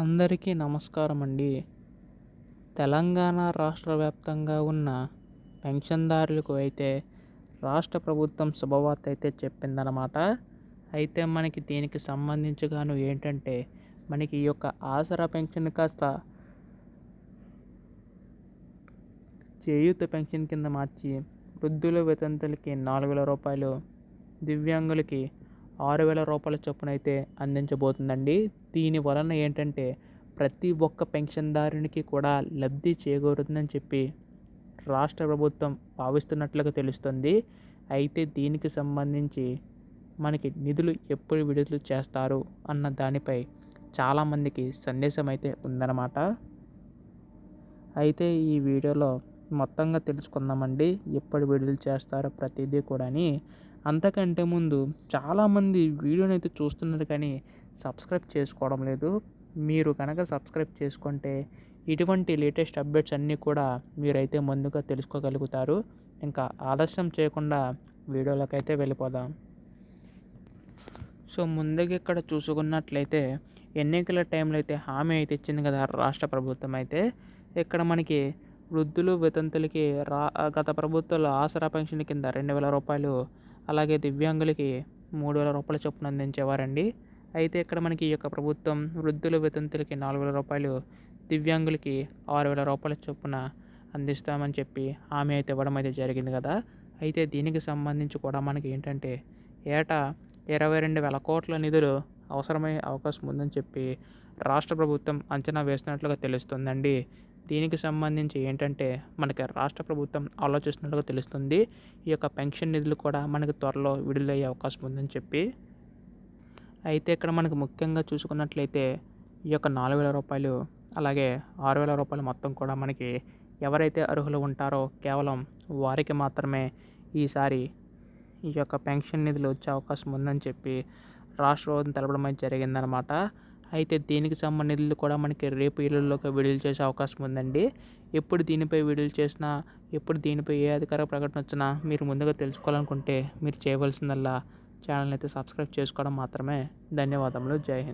అందరికీ నమస్కారం అండి. తెలంగాణ రాష్ట్ర వ్యాప్తంగా ఉన్న పెన్షన్దారులకు అయితే రాష్ట్ర ప్రభుత్వం శుభవార్త అయితే చెప్పిందనమాట. అయితే మనకి దీనికి సంబంధించి ఏంటంటే మనకి ఈ యొక్క ఆసరా పెన్షన్ కాస్త చేయూత పెన్షన్ కింద మార్చి వృద్ధుల వితంతులకి 4,000 రూపాయలు, దివ్యాంగులకి 6,000 రూపాయల చొప్పున అయితే అందించబోతుందండి. దీని వలన ఏంటంటే ప్రతి ఒక్క పెన్షన్దారునికి కూడా లబ్ధి చేకూరుతుందని చెప్పి రాష్ట్ర ప్రభుత్వం భావిస్తున్నట్లుగా తెలుస్తుంది. అయితే దీనికి సంబంధించి మనకి నిధులు ఎప్పుడు విడుదల చేస్తారు అన్న దానిపై చాలామందికి సందేశం అయితే ఉందన్నమాట. అయితే ఈ వీడియోలో మొత్తంగా తెలుసుకుందామండి, ఎప్పుడు విడుదల చేస్తారో ప్రతిదీ కూడాని. అంతకంటే ముందు చాలామంది వీడియోని అయితే చూస్తున్నారు కానీ సబ్స్క్రైబ్ చేసుకోవడం లేదు. మీరు కనుక సబ్స్క్రైబ్ చేసుకుంటే ఇటువంటి లేటెస్ట్ అప్డేట్స్ అన్నీ కూడా మీరైతే ముందుగా తెలుసుకోగలుగుతారు. ఇంకా ఆలస్యం చేయకుండా వీడియోలోకి అయితే వెళ్ళిపోదాం. సో ముందుగా ఇక్కడ చూసుకున్నట్లయితే ఎన్నికల టైంలో అయితే హామీ అయితే ఇచ్చింది కదా రాష్ట్ర ప్రభుత్వం. అయితే ఇక్కడ మనకి వృద్ధులు వితంతులకి గత ప్రభుత్వాలు ఆసరా పెన్షన్ కింద 2,000 రూపాయలు, అలాగే దివ్యాంగులకి 3,000 రూపాయల చొప్పున అందించేవారండి. అయితే ఇక్కడ మనకి ఈ యొక్క ప్రభుత్వం వృద్ధులు వితంతులకి 4,000 రూపాయలు, దివ్యాంగులకి 6,000 రూపాయల చొప్పున అందిస్తామని చెప్పి హామీ అయితే ఇవ్వడం అయితే జరిగింది కదా. అయితే దీనికి సంబంధించి కూడా మనకి ఏంటంటే ఏటా 22,000 కోట్ల నిధులు అవసరమయ్యే అవకాశం ఉందని చెప్పి రాష్ట్ర ప్రభుత్వం అంచనా వేస్తున్నట్లుగా తెలుస్తుందండి. దీనికి సంబంధించి ఏంటంటే మనకి రాష్ట్ర ప్రభుత్వం ఆలోచిస్తున్నట్లుగా తెలుస్తుంది. ఈ యొక్క పెన్షన్ నిధులు కూడా మనకి త్వరలో విడుదలయ్యే అవకాశం ఉందని చెప్పి. అయితే ఇక్కడ మనకు ముఖ్యంగా చూసుకున్నట్లయితే ఈ యొక్క 4,000 రూపాయలు, అలాగే 6,000 రూపాయలు మొత్తం కూడా మనకి ఎవరైతే అర్హులు ఉంటారో కేవలం వారికి మాత్రమే ఈసారి ఈ యొక్క పెన్షన్ నిధులు వచ్చే అవకాశం ఉందని చెప్పి రాష్ట్ర ప్రభుత్వం తెలపడం అయితే జరిగిందనమాట. అయితే దీనికి సంబంధించిన నిధులు కూడా మనకి రేపు ఎల్లుండిలోకి విడుదల చేసే అవకాశం ఉందండి. ఎప్పుడు దీనిపై విడుదల చేసినా, ఎప్పుడు దీనిపై ఏ అధికార ప్రకటన వచ్చినా మీరు ముందుగా తెలుసుకోవాలనుకుంటే మీరు చేయవలసిందల్లా ఛానల్ని అయితే సబ్స్క్రైబ్ చేసుకోవడం మాత్రమే. ధన్యవాదములు. జై హింద్.